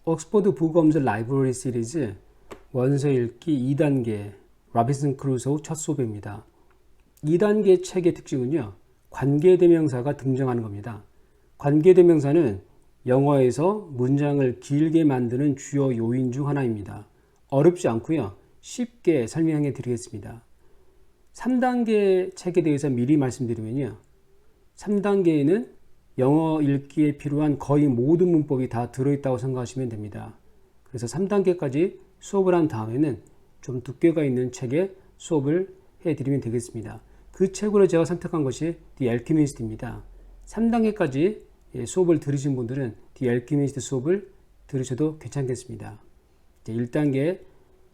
옥스퍼드 부검서 라이브러리 시리즈 원서 읽기 2단계 라빈슨 크루소 첫 수업입니다. 2단계 책의 특징은요. 관계대명사가 등장하는 겁니다. 관계대명사는 영어에서 문장을 길게 만드는 주요 요인 중 하나입니다. 어렵지 않고요. 쉽게 설명해 드리겠습니다. 3단계 책에 대해서 미리 말씀드리면요. 3단계에는 영어 읽기에 필요한 거의 모든 문법이 다 들어있다고 생각하시면 됩니다. 그래서 3단계까지 수업을 한 다음에는 좀 두께가 있는 책에 수업을 해드리면 되겠습니다. 그 책으로 제가 선택한 것이 The Alchemist입니다. 3단계까지 수업을 들으신 분들은 The Alchemist 수업을 들으셔도 괜찮겠습니다. 1단계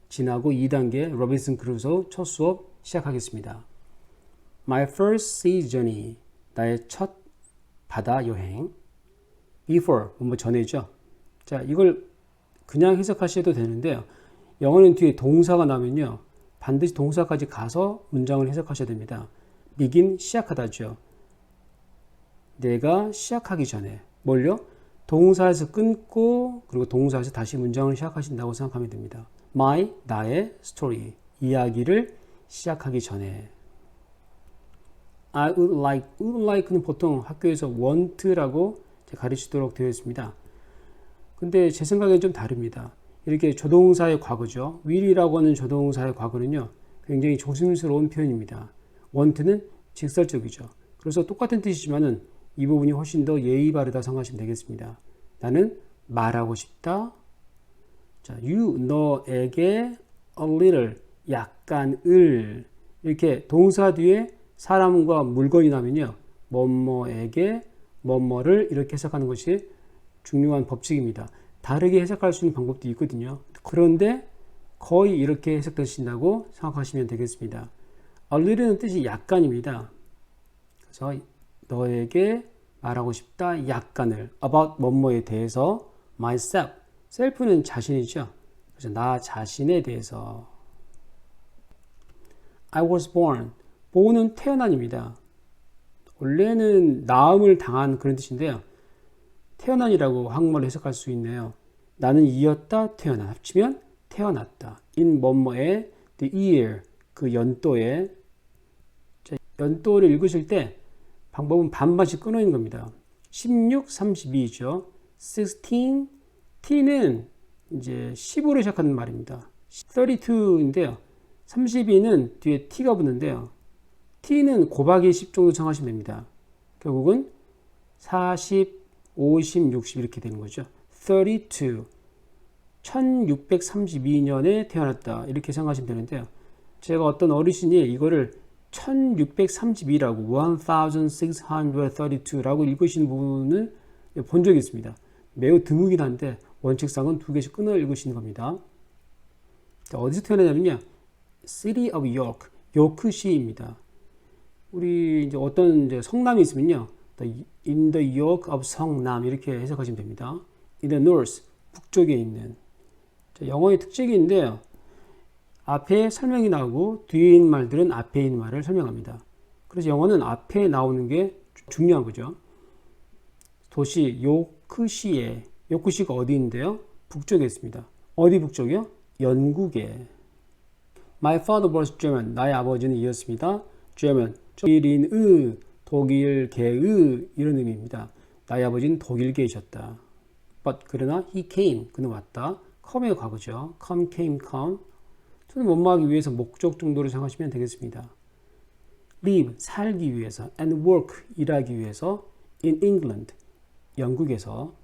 지나고 2단계 로빈슨 크루소 첫 수업 시작하겠습니다. My first sea journey, 나의 첫 바다 여행. Before, 뭐 전에죠. 자, 이걸 그냥 해석하셔도 되는데요. 영어는 뒤에 동사가 나면요. 반드시 동사까지 가서 문장을 해석하셔야 됩니다. begin, 시작하다죠. 내가 시작하기 전에. 뭘요? 동사에서 끊고 그리고 동사에서 다시 문장을 시작하신다고 생각하면 됩니다. My, 나의 story, 이야기를 시작하기 전에. I would like는 보통 학교에서 want라고 가르치도록 되어 있습니다. 근데 제 생각엔 좀 다릅니다. 이렇게 조동사의 과거죠. will이라고 하는 조동사의 과거는요. 굉장히 조심스러운 표현입니다. want는 직설적이죠. 그래서 똑같은 뜻이지만은 이 부분이 훨씬 더 예의 바르다 생각하시면 되겠습니다. 나는 말하고 싶다. 자, 너에게 a little, 약간을 이렇게 동사 뒤에 사람과 물건이 나면요. 뭐뭐에게 뭐뭐를 이렇게 해석하는 것이 중요한 법칙입니다. 다르게 해석할 수 있는 방법도 있거든요. 그런데 거의 이렇게 해석되신다고 생각하시면 되겠습니다. A little는 뜻이 약간입니다. 그래서 너에게 말하고 싶다. 약간을 about 뭐뭐에 대해서 myself. self는 자신이죠. 그래서 나 자신에 대해서 I was born. born은 태어난입니다. 원래는 낳음을 당한 그런 뜻인데요. 태어난이라고 한국말로 해석할 수 있네요. 나는 이었다 태어난 합치면 태어났다. in 뭐뭐에 the year 그 연도에 연도를 읽으실 때 방법은 반반씩 끊어 있는 겁니다. 16, 32죠. 16, t는 이제 10으로 시작하는 말입니다. 32인데요. 32는 뒤에 t가 붙는데요. t는 곱하기 10 정도 생각하시면 됩니다. 결국은 40, 50, 60 이렇게 되는 거죠. 32, 1632년에 태어났다 이렇게 생각하시면 되는데요. 제가 어떤 어르신이 이거를 1632라고 1632라고 읽으시는 분을 본 적이 있습니다. 매우 드물긴 한데 원칙상은 두 개씩 끊어 읽으시는 겁니다. 자, 어디서 태어나냐면요. City of York, 요크시입니다. 우리 이제 어떤 이제 성남이 있으면요. In the York of 성남 이렇게 해석하시면 됩니다. In the north, 북쪽에 있는. 자, 영어의 특징인데요. 앞에 설명이 나오고 뒤에 있는 말들은 앞에 있는 말을 설명합니다. 그래서 영어는 앞에 나오는 게 중요한 거죠. 도시 요크시에, 요크시가 어디인데요? 북쪽에 있습니다. 어디 북쪽이요? 영국에. My father was German. 나의 아버지는 이었습니다. German. 독일인의, 독일계의 이런 의미입니다. 나의 아버지는 독일계이셨다. But 그러나 he came. 그는 왔다. come의 과거죠. come, came, come. 저는 원망하기 위해서 목적 정도로 생각하시면 되겠습니다. live, 살기 위해서 and work, 일하기 위해서 in England, 영국에서.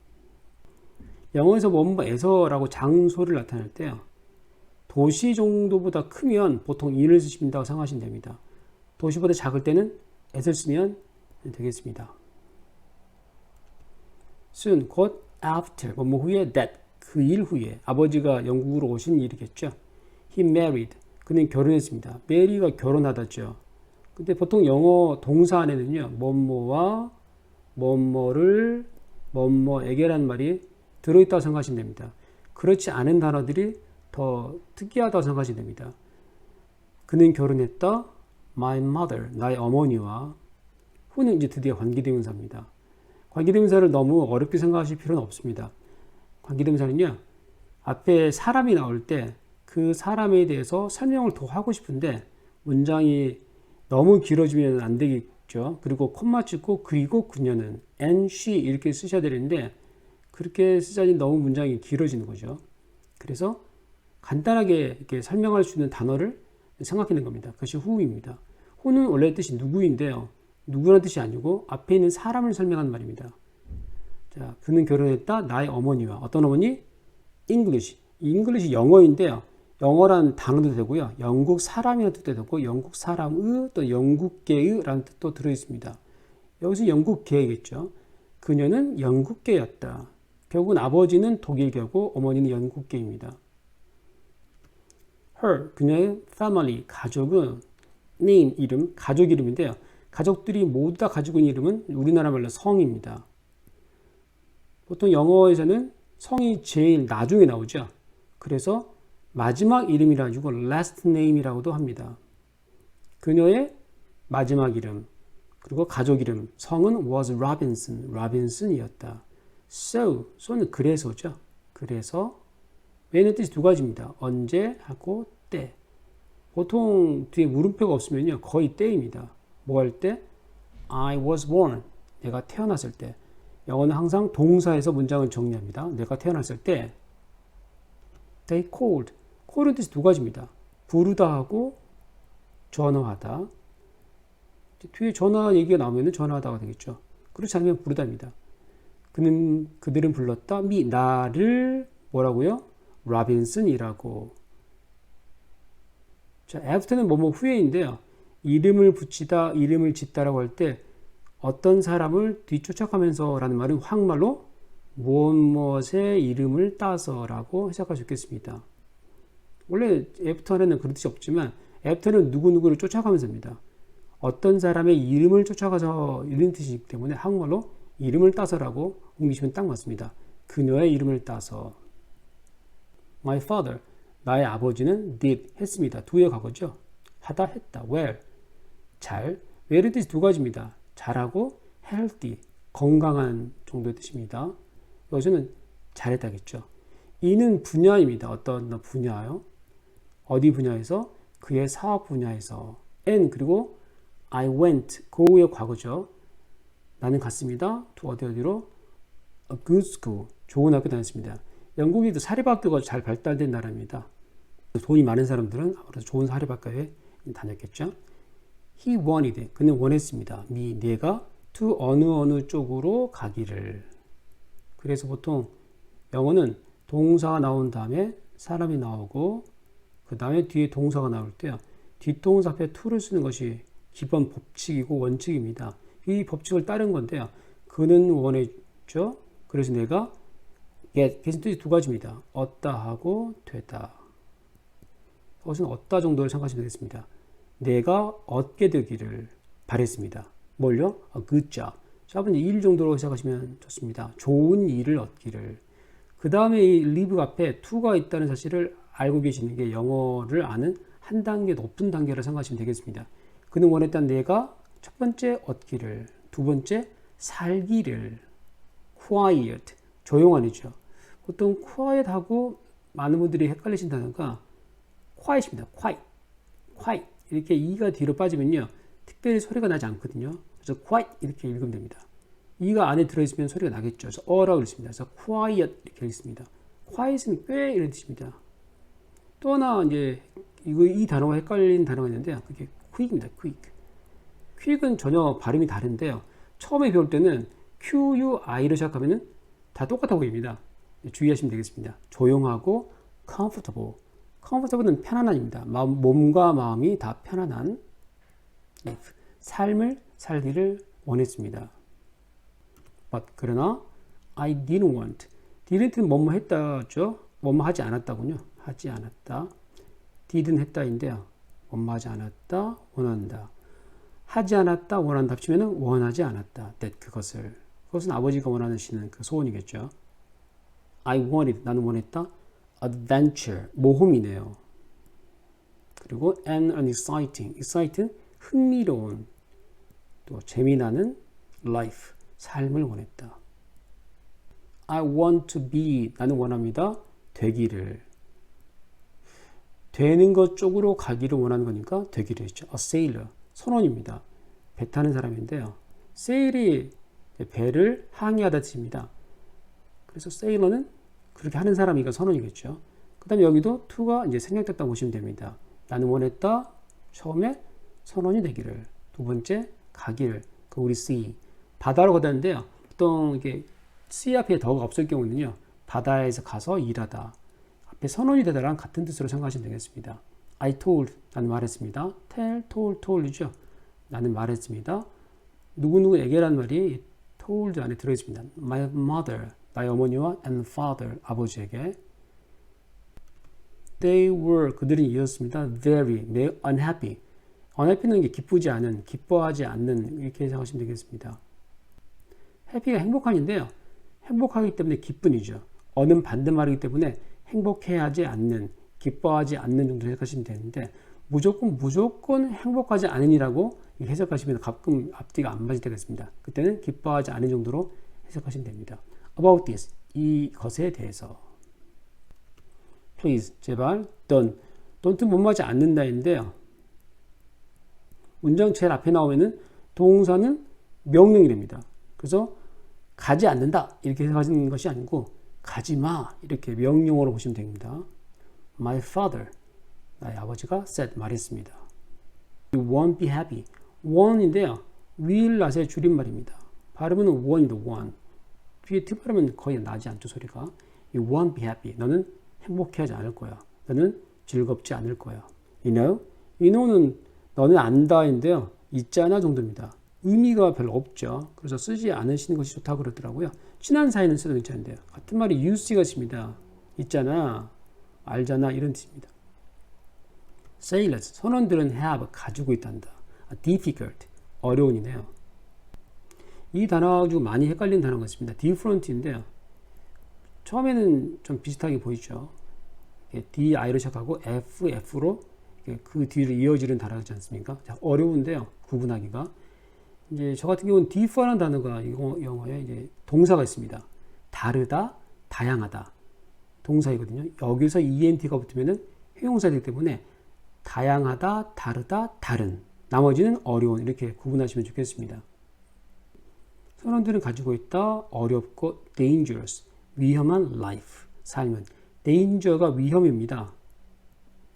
영어에서 뭐뭐에서라고 장소를 나타낼 때요. 도시 정도보다 크면 보통 in을 쓰신다고 생각하시면 됩니다. 도시보다 작을 때는 at을 쓰면 되겠습니다. soon, 곧 after, 뭐뭐 후에 that, 그 일 후에 아버지가 영국으로 오신 일이겠죠. He married, 그는 결혼했습니다. marry가 결혼하다죠. 근데 보통 영어 동사 안에는요. 뭐뭐와 뭐뭐를 뭐뭐에게라는 말이 들어있다고 생각하시면 됩니다. 그렇지 않은 단어들이 더 특이하다고 생각하시면 됩니다. 그는 결혼했다. My mother, 나의 어머니와. 후는 이제 드디어 관계대명사입니다. 관계대명사를 너무 어렵게 생각하실 필요는 없습니다. 관계대명사는요, 앞에 사람이 나올 때 그 사람에 대해서 설명을 더 하고 싶은데 문장이 너무 길어지면 안 되겠죠. 그리고 콤마 찍고 그리고 그녀는 and she 이렇게 쓰셔야 되는데 그렇게 쓰자니 너무 문장이 길어지는 거죠. 그래서 간단하게 이렇게 설명할 수 있는 단어를 생각하는 겁니다. 그것이 who입니다. who는 원래 뜻이 누구인데요. 누구라는 뜻이 아니고 앞에 있는 사람을 설명하는 말입니다. 자, 그는 결혼했다. 나의 어머니와 어떤 어머니? English. English 영어인데요. 영어라는 단어도 되고요. 영국 사람이라는 뜻도 되고 영국 사람의 또 영국계의라는 뜻도 들어있습니다. 여기서 영국계겠죠. 그녀는 영국계였다. 결국은 아버지는 독일계고 어머니는 영국계입니다. Her, 그녀의 family, 가족은 name, 이름, 가족 이름인데요. 가족들이 모두 다 가지고 있는 이름은 우리나라 말로 성입니다. 보통 영어에서는 성이 제일 나중에 나오죠. 그래서 마지막 이름이라 가지고 last name이라고도 합니다. 그녀의 마지막 이름, 그리고 가족 이름, 성은 was Robinson, Robinson이었다. so는 그래서죠. 그래서 왜는 뜻이 두 가지입니다. 언제 하고 때. 보통 뒤에 물음표가 없으면요, 거의 때입니다. 뭐 할 때? I was born. 내가 태어났을 때. 영어는 항상 동사에서 문장을 정리합니다. 내가 태어났을 때. They called. call은 뜻이 두 가지입니다. 부르다 하고 전화하다. 뒤에 전화 얘기가 나오면 전화하다가 되겠죠. 그렇지 않으면 부르다입니다. 그들은 불렀다. 나를 뭐라고요? 로빈슨이라고. 자, after는 뭐뭐 후에인데요. 이름을 붙이다, 이름을 짓다라고 할 때 어떤 사람을 뒤쫓아가면서 라는 말은 한국말로 무엇의 이름을 따서라고 해석할 수 있겠습니다. 원래 after는 그런 뜻이 없지만 after는 누구누구를 쫓아가면서입니다. 어떤 사람의 이름을 쫓아가서 이런 뜻이기 때문에 한국말로 이름을 따서라고 옮기시면 딱 맞습니다. 그녀의 이름을 따서. My father, 나의 아버지는 did, 했습니다. 두의 과거죠. 하다, 했다. well, 잘. well의 뜻이 두 가지입니다. 잘하고 healthy, 건강한 정도의 뜻입니다. 여기서는 잘했다겠죠. 이는 분야입니다. 어떤 분야요? 어디 분야에서? 그의 사업 분야에서. and 그리고 I went, go의 과거죠. 나는 갔습니다. to 어디로? A good school, 좋은 학교 다녔습니다. 영국이 사립학교가 잘 발달된 나라입니다. 돈이 많은 사람들은 아무래도 좋은 사립학교에 다녔겠죠. He wanted, 그는 원했습니다. 내가 to 어느 쪽으로 가기를. 그래서 보통 영어는 동사가 나온 다음에 사람이 나오고 그 다음에 뒤에 동사가 나올 때요. 뒷동사 앞에 to를 쓰는 것이 기본 법칙이고 원칙입니다. 이 법칙을 따른 건데요. 그는 원했죠. 그래서 내가 get은 뜻이 두 가지입니다. 얻다 하고 되다. 이것은 얻다 정도를 생각하시면 되겠습니다. 내가 얻게 되기를 바랬습니다. 뭘요? A good job. job은 일 정도로 생각하시면 좋습니다. 좋은 일을 얻기를. 그 다음에 이 live 앞에 to가 있다는 사실을 알고 계시는 게 영어를 아는 한 단계 높은 단계를 생각하시면 되겠습니다. 그는 원했던 내가 첫 번째 얻기를, 두 번째 살기를. quiet, 조용한이죠. 보통 quiet하고 많은 분들이 헷갈리신 단어가 quiet입니다. quiet. 이렇게 이가 뒤로 빠지면요. 특별히 소리가 나지 않거든요. 그래서 quiet 이렇게 읽으면 됩니다. 이가 안에 들어있으면 소리가 나겠죠. 그래서 어라고 읽습니다. 그래서 quiet 이렇게 읽습니다. quiet은 꽤 이런 뜻입니다. 또 하나 이제 이 단어가 헷갈린 단어가 있는데요. 그게 quick입니다. quick은 전혀 발음이 다른데요. 처음에 배울 때는 QUI로 시작하면은 다 똑같아 보입니다. 주의하시면 되겠습니다. 조용하고 comfortable은 편안한입니다. 몸과 마음이 다 편안한 삶을 살기를 원했습니다. But 그러나 I didn't want. didn't 뭐뭐 했다죠. 뭐뭐 하지 않았다군요. 하지 않았다. didn't 했다인데요. 뭐뭐 하지 않았다. 원한다. 하지 않았다. 원한다. 합치면은 원하지 않았다. that 그것은 아버지가 원하시는 그 소원이겠죠. I wanted. 나는 원했다. adventure. 모험이네요. 그리고 an exciting. 흥미로운. 또 재미나는 life. 삶을 원했다. I want to be. 나는 원합니다. 되기를. 되는 것 쪽으로 가기를 원하는 거니까 되기를 했죠. A sailor. 선원입니다. 배 타는 사람인데요. sail이 배를 항해하다 뜻입니다. 그래서 sailor는 그렇게 하는 사람이니까 선원이겠죠. 그 다음에 여기도 to가 이제 생략됐다고 보시면 됩니다. 나는 원했다. 처음에 선원이 되기를. 두 번째, 가기를. 그 우리 sea. 바다로 가다는데요. 보통 이게 sea 앞에 더가 없을 경우는요. 바다에서 가서 일하다. 앞에 선원이 되다랑 같은 뜻으로 생각하시면 되겠습니다. I told. 나는 말했습니다. tell, told이죠. 나는 말했습니다. 누구누구에게라는 말이 told 안에 들어있습니다. My mother. 나의 어머니와 and father. 아버지에게. They were. 그들은 이었습니다. Very. 매우 unhappy. unhappy는 기쁘지 않은, 기뻐하지 않는 이렇게 생각하시면 되겠습니다. happy가 행복한인데요. 행복하기 때문에 기쁜이죠. 어는 반대말이기 때문에 행복해하지 않는, 기뻐하지 않는 정도 해석하시면 되는데 무조건 행복하지 않으니라고 해석하시면 가끔 앞뒤가 안 맞을 때가 있습니다. 그때는 기뻐하지 않은 정도로 해석하시면 됩니다. About this. 이것에 대해서. Please. 제발. Don't 못마지 않는다인데요. 문장 제일 앞에 나오면은 동사는 명령이 됩니다. 그래서 가지 않는다 이렇게 해석하시는 것이 아니고 가지 마 이렇게 명령어로 보시면 됩니다. My father, 나의 아버지가 said, 말했습니다. You won't be happy. won'인데요. will not의 줄임말입니다. 발음은 won입니다. won. 뒤에 T 발음은 거의 나지 않죠, 소리가. You won't be happy. 너는 행복해하지 않을 거야. 너는 즐겁지 않을 거야. You know는 너는 안다인데요. 있잖아 정도입니다. 의미가 별로 없죠. 그래서 쓰지 않으시는 것이 좋다고 그러더라고요. 친한 사이는 써도 괜찮은데요. 같은 말이 you'가 있습니다. 있잖아, 알잖아 이런 뜻입니다. Sailors, 선원들은 have, 가지고 있단다. difficult, 어려운이네요. 이 단어가 아주 많이 헷갈리는 단어가 있습니다. different인데요. 처음에는 좀 비슷하게 보이죠. DI로 시작하고 FF로 그 뒤를 이어지는 단어지 않습니까? 어려운데요. 구분하기가. 이제 저 같은 경우는 differ라는 단어가 영어에 이제 동사가 있습니다. 다르다, 다양하다. 동사이거든요. 여기서 ENT가 붙으면은 형용사이기 때문에 다양하다, 다르다, 다른. 나머지는 어려운 이렇게 구분하시면 좋겠습니다. 선원들은 가지고 있다, 어렵고 dangerous, 위험한 life, 삶은. danger가 위험입니다.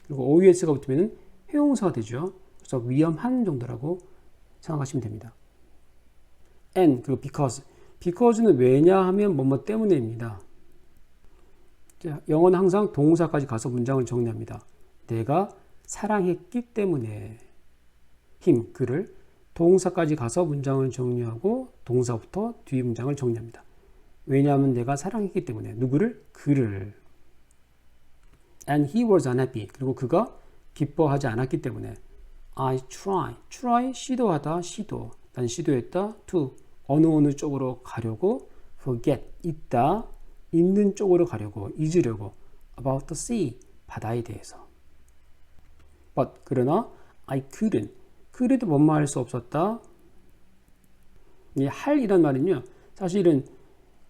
그리고 OUS가 붙으면 형용사가 되죠. 그래서 위험한 정도라고 생각하시면 됩니다. and 그리고 because는 왜냐하면 뭐뭐 때문에입니다. 영어는 항상 동사까지 가서 문장을 정리합니다. 내가 사랑했기 때문에 그를 동사까지 가서 문장을 정리하고 동사부터 뒤 문장을 정리합니다. 왜냐하면 내가 사랑했기 때문에 누구를? 그를. And he was unhappy. 그리고 그가 기뻐하지 않았기 때문에 I try 시도하다, 시도. 난 시도했다. to 어느 쪽으로 가려고. forget 있다, 있는 쪽으로 가려고, 잊으려고. about the sea 바다에 대해서. but 그러나 I couldn't 그래도 뭔 할 수 없었다. 이 할이란 말은요. 사실은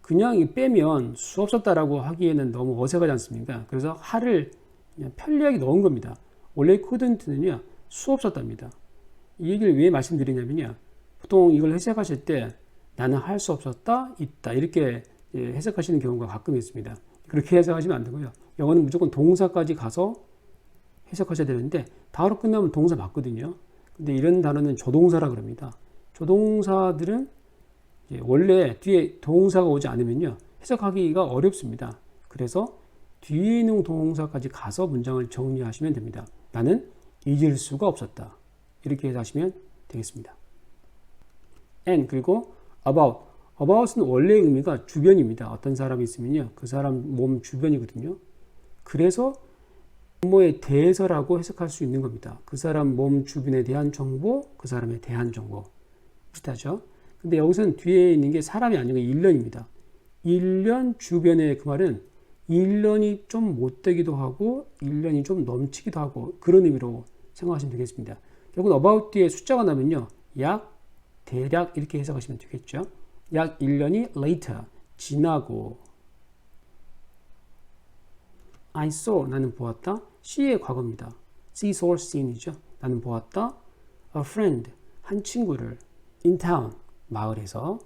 그냥 빼면 수 없었다라고 하기에는 너무 어색하지 않습니까? 그래서 할을 그냥 편리하게 넣은 겁니다. 원래 couldn't는요. 수 없었답니다. 이 얘기를 왜 말씀드리냐면요. 보통 이걸 해석하실 때 나는 할 수 없었다, 있다 이렇게 해석하시는 경우가 가끔 있습니다. 그렇게 해석하시면 안 되고요. 영어는 무조건 동사까지 가서 해석하셔야 되는데 다로 끝나면 동사 맞거든요. 근데 이런 단어는 조동사라 그럽니다. 조동사들은 원래 뒤에 동사가 오지 않으면요. 해석하기가 어렵습니다. 그래서 뒤에 있는 동사까지 가서 문장을 정리하시면 됩니다. 나는 잊을 수가 없었다. 이렇게 하시면 되겠습니다. and 그리고 about은 원래 의미가 주변입니다. 어떤 사람이 있으면요. 그 사람 몸 주변이거든요. 그래서 뭐에 대해서라고 해석할 수 있는 겁니다. 그 사람 몸 주변에 대한 정보, 그 사람에 대한 정보. 비슷하죠? 근데 여기서는 뒤에 있는 게 사람이 아니고 일련입니다. 일련 주변에 그 말은 일련이 좀 못되기도 하고 일련이 좀 넘치기도 하고 그런 의미로 생각하시면 되겠습니다. 결국은 about 뒤에 숫자가 나면요. 약, 대략 이렇게 해석하시면 되겠죠. 약 1년이 later, 지나고 I saw 나는 보았다. see의 과거입니다. see, saw, seen이죠. 나는 보았다. a friend 한 친구를 in town 마을에서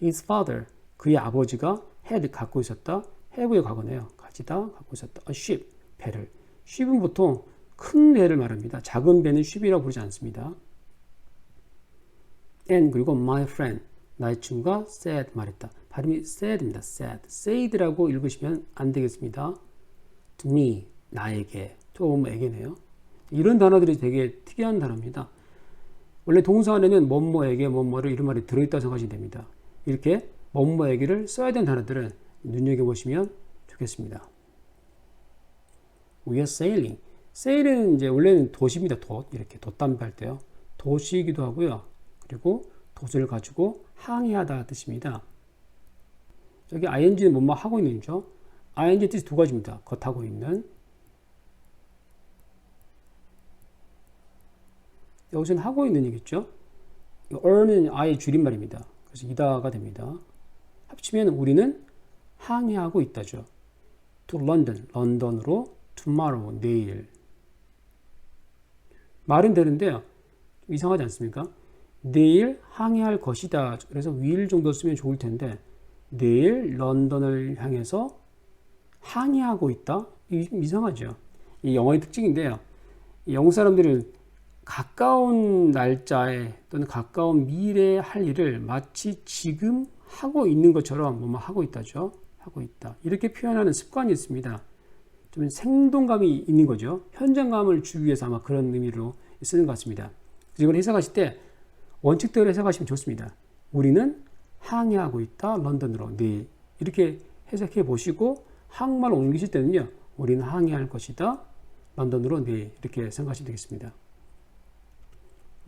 his father 그의 아버지가 had 갖고 있었다. have의 과거네요. 가지다 갖고 있었다. a ship 배를 ship은 보통 큰 배를 말합니다. 작은 배는 ship이라고 부르지 않습니다. and 그리고 my friend 나의 친구가 said 말했다. 발음이 said입니다. said. said라고 읽으시면 안 되겠습니다. to me 나에게 to 뭐에게네요. 이런 단어들이 되게 특이한 단어입니다. 원래 동사 안에는 뭐뭐에게 뭐뭐를 이런 말이 들어있다고 생각하시면 됩니다. 이렇게 뭐뭐에게를 써야 되는 단어들은 눈여겨보시면 좋겠습니다. We are sailing. sail은 이제 원래는 돛입니다. 돛. 이렇게 돛담배 할 때요. 돛이기도 하고요. 그리고 돛을 가지고 항해하다 뜻입니다. 여기 ing는 뭐뭐 하고 있는 거죠. ing 뜻이 두 가지입니다. 겉하고 있는. 여기서는 하고 있는 얘기죠. earn은 I의 줄임말입니다. 그래서 이다가 됩니다. 합치면 우리는 항해하고 있다죠. to London, 런던으로 tomorrow, 내일. 말은 되는데요. 이상하지 않습니까? 내일 항해할 것이다. 그래서 will 정도 쓰면 좋을 텐데 내일 런던을 향해서 항해하고 있다? 이게 좀 이상하죠. 이 영어의 특징인데요. 이 영국 사람들은 가까운 날짜에 또는 가까운 미래에 할 일을 마치 지금 하고 있는 것처럼 뭐뭐 하고 있다죠. 하고 있다. 이렇게 표현하는 습관이 있습니다. 좀 생동감이 있는 거죠. 현장감을 주기 위해서 아마 그런 의미로 쓰는 것 같습니다. 이걸 해석하실 때 원칙대로 해석하시면 좋습니다. 우리는 항해하고 있다. 런던으로 내일. 이렇게 해석해 보시고 한국말로 옮기실 때는요. 우리는 항해할 것이다. 런던으로 내일. 이렇게 생각하시면 되겠습니다.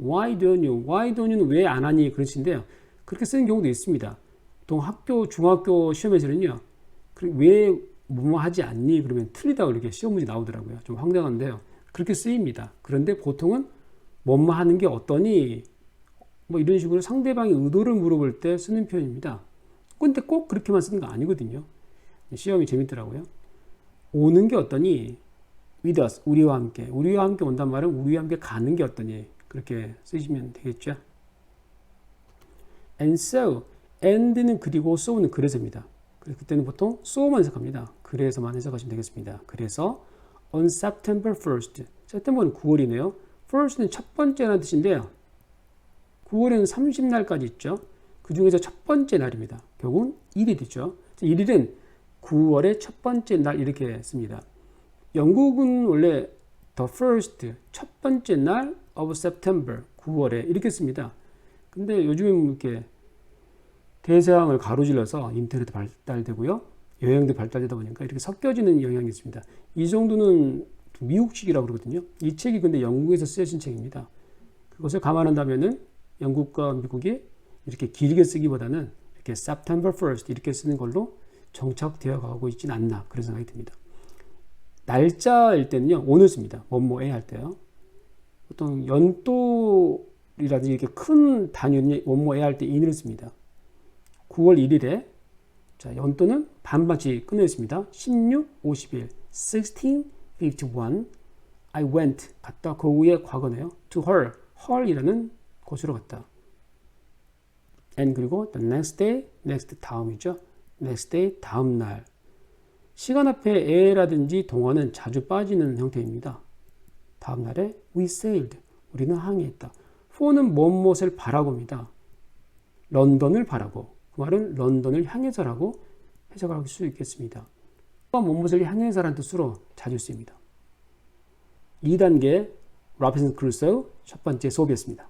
Why don't you? Why don't you는 왜 안 하니? 그러신데요. 그렇게 쓰는 경우도 있습니다. 보통 학교, 중학교 시험에서는요. 왜 뭐뭐 하지 않니? 그러면 틀리다고 이렇게 시험 문제 나오더라고요. 좀 황당한데요. 그렇게 쓰입니다. 그런데 보통은 뭐뭐 하는 게 어떠니? 뭐 이런 식으로 상대방의 의도를 물어볼 때 쓰는 표현입니다. 근데 꼭 그렇게만 쓰는 거 아니거든요. 시험이 재밌더라고요. 오는 게 어떠니? with us, 우리와 함께. 우리와 함께 온단 말은 우리와 함께 가는 게 어떠니? 그렇게 쓰시면 되겠죠. And so, and는 그리고 so는 그래서입니다. 그때는 보통 so만 해석합니다. 그래서만 해석하시면 되겠습니다. 그래서 on September 1st, September는 9월이네요. first는 첫 번째라는 뜻인데요. 9월에는 30날까지 있죠. 그 중에서 첫 번째 날입니다. 결국은 1일이죠. 1일은 9월의 첫 번째 날 이렇게 씁니다. 영국은 원래 the first, 첫 번째 날 of September, 9월에 이렇게 씁니다. 근데 요즘은 이렇게 대서양을 가로질러서 인터넷도 발달되고요. 여행도 발달되다 보니까 이렇게 섞여지는 영향이 있습니다. 이 정도는 미국식이라고 그러거든요. 이 책이 근데 영국에서 쓰여진 책입니다. 그것을 감안한다면은 영국과 미국이 이렇게 길게 쓰기보다는 이렇게 September 1st 이렇게 쓰는 걸로 정착되어 가고 있지는 않나 그런 생각이 듭니다. 날짜일 때는요. 오늘 씁니다. 뭐뭐에 할 때요. 보통 연도이라든지 이렇게 큰 단위는 뭐뭐에 할 때 in을 씁니다. 9월 1일에 자, 연도는 반반씩 끊어 있습니다. 16, 51, 16, 51. I went 갔다. 그 후에 과거네요. To her, her이라는 곳으로 갔다. and 그리고 the next day, next 다음이죠. next day 다음 날. 시간 앞에 에라든지 동어는 자주 빠지는 형태입니다. 다음 날에 we sailed. 우리는 항해했다. for는 무엇을 바라고입니다. 런던을 바라고. 그 말은 런던을 향해서라고 해석할 수 있겠습니다. 무엇을 향해서라는 뜻으로 자주 쓰입니다. 2단계 로빈슨 크루소 첫 번째 수업이었습니다.